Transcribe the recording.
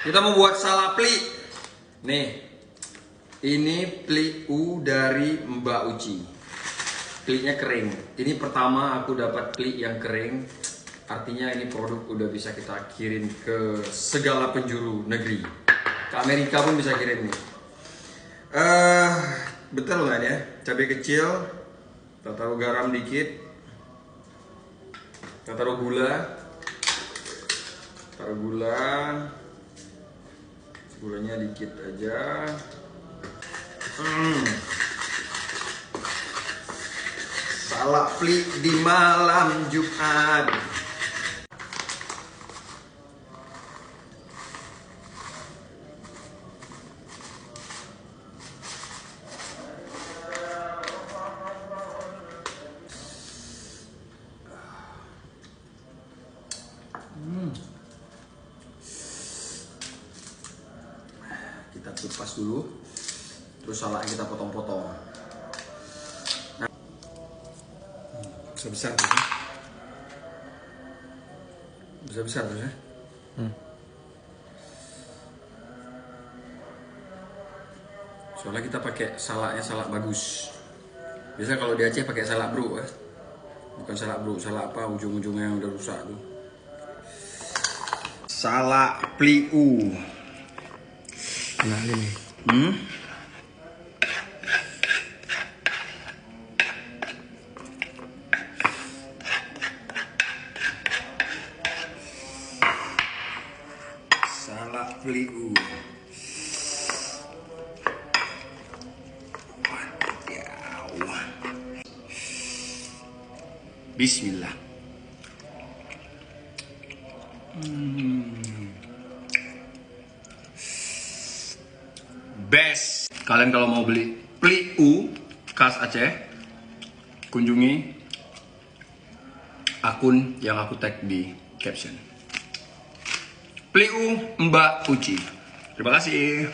Kita mau buat salak pli. Nih, ini pli U dari Mbak Uci. Plinya kering. Ini pertama aku dapat pli yang kering. Artinya ini produk udah bisa kita kirim ke segala penjuru negeri. Ke Amerika pun bisa kirim nih. Betul nggak ya? Cabai kecil, kita taruh garam dikit, kita taruh gula. Gulanya dikit aja. Salak pli di malam Jumat. Kita kupas dulu, terus salaknya kita potong-potong. Nah, besar-besar tuh, besar-besar tuh ya. Soalnya kita pakai salaknya salak bagus. Biasa kalau di Aceh pakai salak bro ya. Bukan salak bro, salak apa ujung-ujungnya yang udah rusak tuh. Salak pli U. Nah ini. Salak pli U. Bismillah. Best. Kalian kalau mau beli pli U khas Aceh, kunjungi akun yang aku tag di caption. Pli U Mbak Uci. Terima kasih.